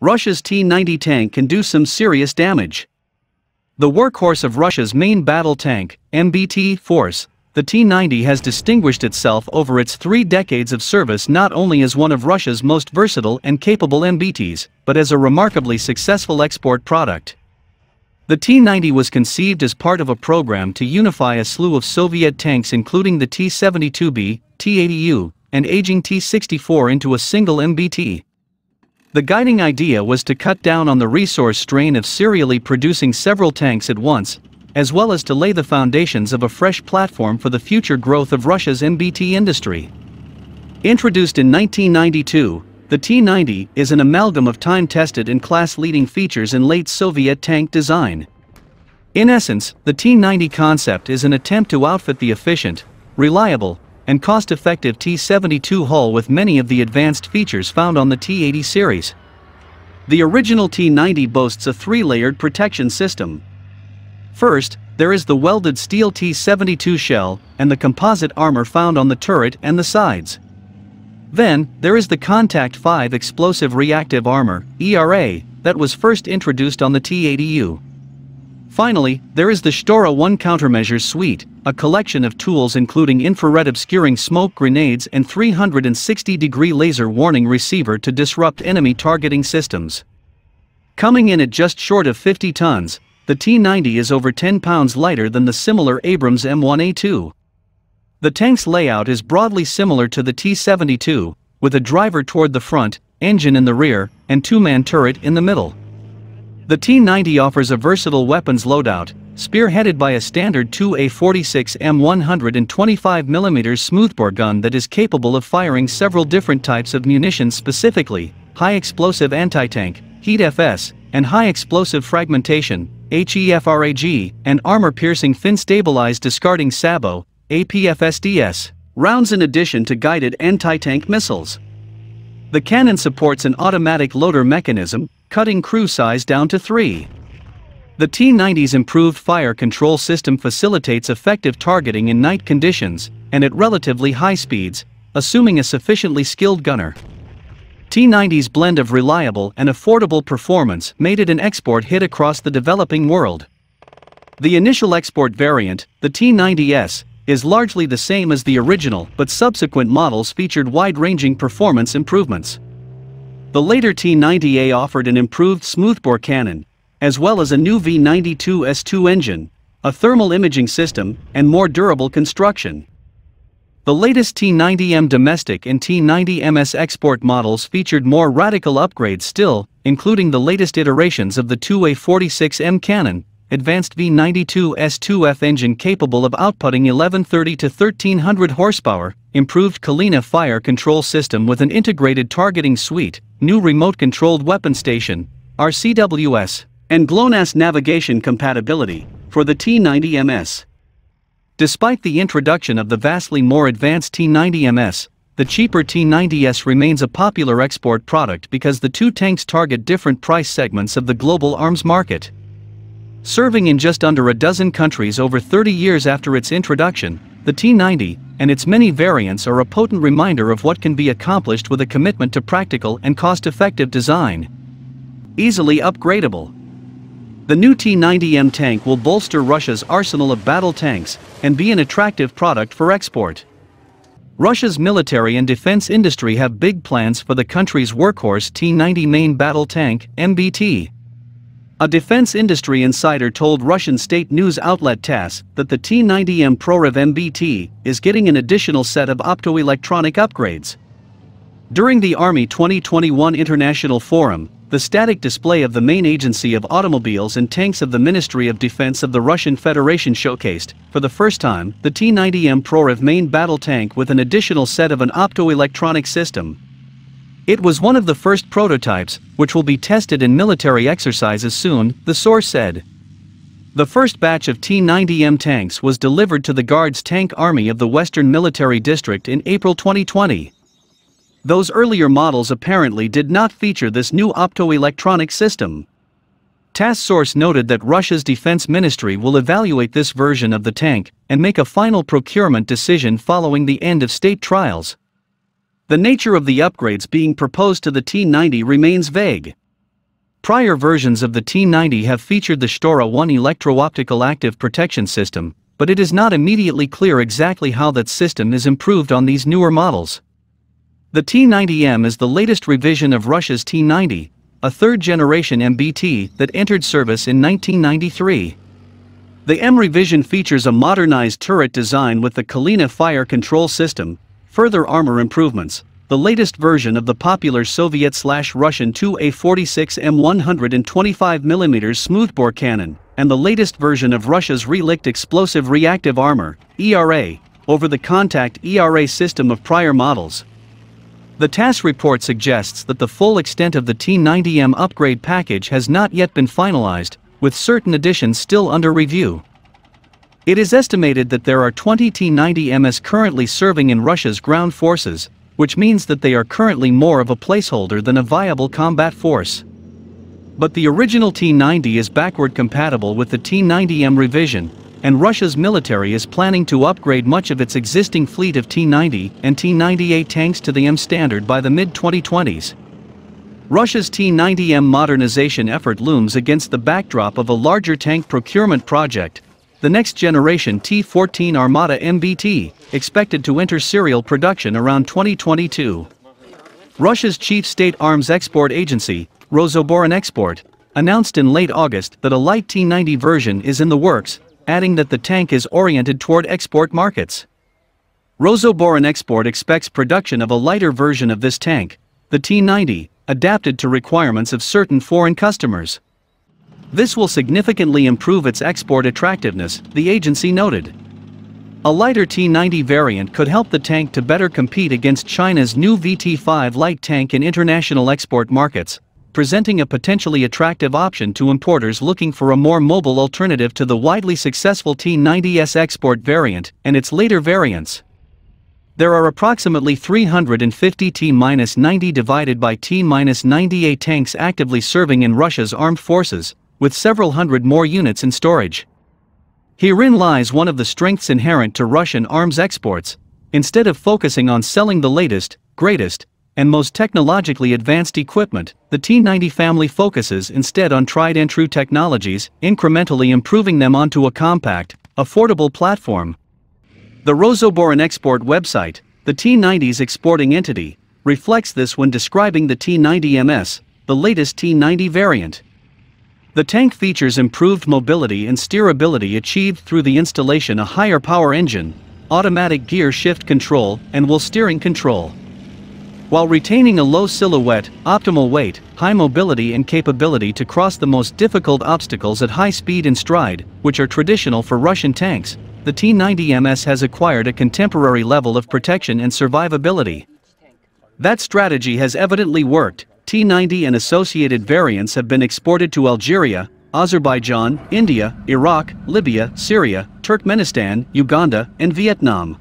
Russia's T-90 tank can do some serious damage. The workhorse of Russia's main battle tank, MBT force, the T-90 has distinguished itself over its 3 decades of service not only as one of Russia's most versatile and capable MBTs, but as a remarkably successful export product. The T-90 was conceived as part of a program to unify a slew of Soviet tanks including the T-72B, T-80U, and aging T-64 into a single MBT. The guiding idea was to cut down on the resource strain of serially producing several tanks at once, as well as to lay the foundations of a fresh platform for the future growth of Russia's MBT industry. Introduced in 1992, the T-90 is an amalgam of time-tested and class-leading features in late Soviet tank design. In essence, the T-90 concept is an attempt to outfit the efficient, reliable, and cost-effective T-72 hull with many of the advanced features found on the T-80 series. The original T-90 boasts a 3-layered protection system. First, there is the welded steel T-72 shell and the composite armor found on the turret and the sides. Then, there is the Contact 5 explosive-reactive armor, ERA, that was first introduced on the T-80U. Finally, there is the Shtora 1 countermeasures suite, a collection of tools including infrared obscuring smoke grenades and 360-degree laser warning receiver to disrupt enemy targeting systems. Coming in at just short of 50 tons, the T-90 is over 10 pounds lighter than the similar Abrams M1A2. The tank's layout is broadly similar to the T-72, with a driver toward the front, engine in the rear, and 2-man turret in the middle. The T-90 offers a versatile weapons loadout, spearheaded by a standard 2A46M 125mm smoothbore gun that is capable of firing several different types of munitions, specifically high-explosive anti-tank, HEAT-FS, and high-explosive fragmentation, HEFRAG, and armor-piercing fin-stabilized discarding SABO, APFSDS, rounds in addition to guided anti-tank missiles. The cannon supports an automatic loader mechanism, cutting crew size down to 3. The T-90's improved fire control system facilitates effective targeting in night conditions, and at relatively high speeds, assuming a sufficiently skilled gunner. T-90's blend of reliable and affordable performance made it an export hit across the developing world. The initial export variant, the T-90S, is largely the same as the original, but subsequent models featured wide-ranging performance improvements. The later T-90A offered an improved smoothbore cannon, as well as a new V92S2 engine, a thermal imaging system, and more durable construction. The latest T-90M domestic and T-90MS export models featured more radical upgrades still, including the latest iterations of the 2A46M cannon, advanced V92S2F engine capable of outputting 1130 to 1300 horsepower, improved Kalina fire control system with an integrated targeting suite, new remote-controlled weapon station, RCWS, and GLONASS navigation compatibility for the T-90MS. Despite the introduction of the vastly more advanced T-90MS, the cheaper T-90S remains a popular export product because the two tanks target different price segments of the global arms market. Serving in just under a dozen countries over 30 years after its introduction, the T-90 and its many variants are a potent reminder of what can be accomplished with a commitment to practical and cost-effective design. Easily upgradable. The new T-90M tank will bolster Russia's arsenal of battle tanks and be an attractive product for export. Russia's military and defense industry have big plans for the country's workhorse T-90 main battle tank, MBT. A defense industry insider told Russian state news outlet TASS that the T-90M ProRev MBT is getting an additional set of optoelectronic upgrades. During the Army 2021 International Forum, the static display of the main agency of automobiles and tanks of the Ministry of Defense of the Russian Federation showcased, for the first time, the T-90M ProRev main battle tank with an additional set of an optoelectronic system. It was one of the first prototypes, which will be tested in military exercises soon, the source said. The first batch of T-90M tanks was delivered to the Guards Tank Army of the Western Military District in April 2020. Those earlier models apparently did not feature this new optoelectronic system. TASS source noted that Russia's defense ministry will evaluate this version of the tank and make a final procurement decision following the end of state trials. The nature of the upgrades being proposed to the T-90 remains vague. Prior versions of the T-90 have featured the Shtora 1 electro-optical active protection system, but it is not immediately clear exactly how that system is improved on these newer models. The T-90M is the latest revision of Russia's T-90, a third-generation MBT that entered service in 1993. The M revision features a modernized turret design with the Kalina fire control system, further armor improvements, the latest version of the popular Soviet/Russian 2A46M 125mm smoothbore cannon, and the latest version of Russia's relict explosive-reactive armor, ERA, over-the-contact ERA system of prior models. The TASS report suggests that the full extent of the T-90M upgrade package has not yet been finalized, with certain additions still under review. It is estimated that there are 20 T-90Ms currently serving in Russia's ground forces, which means that they are currently more of a placeholder than a viable combat force. But the original T-90 is backward compatible with the T-90M revision, and Russia's military is planning to upgrade much of its existing fleet of T-90 and T-98 tanks to the M standard by the mid-2020s. Russia's T-90M modernization effort looms against the backdrop of a larger tank procurement project, the next-generation T-14 Armata MBT, expected to enter serial production around 2022. Russia's chief state arms export agency, Rosoboronexport, announced in late August that a light T-90 version is in the works, adding that the tank is oriented toward export markets. Rosoboronexport expects production of a lighter version of this tank, the T-90, adapted to requirements of certain foreign customers. This will significantly improve its export attractiveness, the agency noted. A lighter T-90 variant could help the tank to better compete against China's new VT-5 light tank in international export markets, presenting a potentially attractive option to importers looking for a more mobile alternative to the widely successful T-90S export variant and its later variants. There are approximately 350 T-90 divided by T-98 tanks actively serving in Russia's armed forces, with several hundred more units in storage. Herein lies one of the strengths inherent to Russian arms exports. Instead of focusing on selling the latest, greatest, and most technologically advanced equipment, the T-90 family focuses instead on tried-and-true technologies, incrementally improving them onto a compact, affordable platform. The Rosoboronexport website, the T-90's exporting entity, reflects this when describing the T-90MS, the latest T-90 variant. The tank features improved mobility and steerability achieved through the installation of a higher power engine, automatic gear shift control, and wheel steering control. While retaining a low silhouette, optimal weight, high mobility and capability to cross the most difficult obstacles at high speed and stride, which are traditional for Russian tanks, the T-90MS has acquired a contemporary level of protection and survivability. That strategy has evidently worked. T-90 and associated variants have been exported to Algeria, Azerbaijan, India, Iraq, Libya, Syria, Turkmenistan, Uganda, and Vietnam.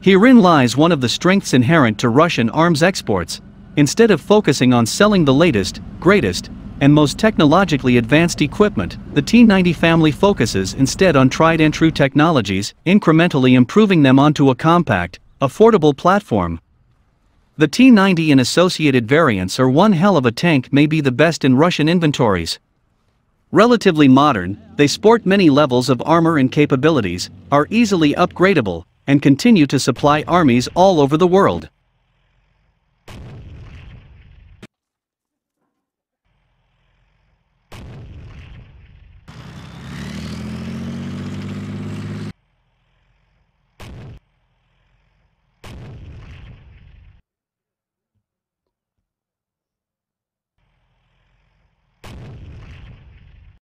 Herein lies one of the strengths inherent to Russian arms exports. Instead of focusing on selling the latest, greatest, and most technologically advanced equipment, the T-90 family focuses instead on tried-and-true technologies, incrementally improving them onto a compact, affordable platform. The T-90 and associated variants are one hell of a tank, may be the best in Russian inventories. Relatively modern, they sport many levels of armor and capabilities, are easily upgradable, and continue to supply armies all over the world.